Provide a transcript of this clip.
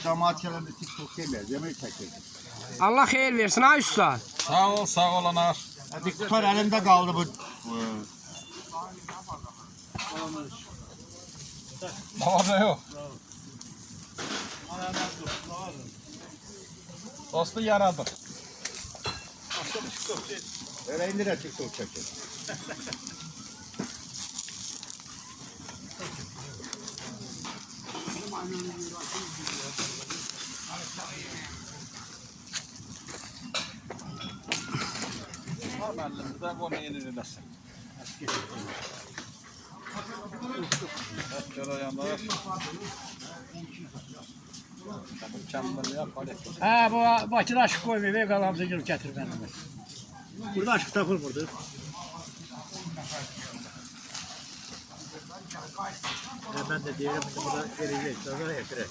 Cemaatçilerinde TikTok yemez, yemeği çekir. Allah xeyir versin ha usta. Sağ ol anar. Diktatör elinde kaldı bu. Var yok. Dostu yaradır. Öyle indire TikTok çekir. Elimizde bu neyini dinlesin. Şöyle yanlar. Mükemmel yap hadi. Ha bu Bakıda aşıq koymuyor ve qalamızı gelip gətir benimle. Burada aşıq tapılmırdı. Ben de diyelim burada gelecek. Sonra yetirir.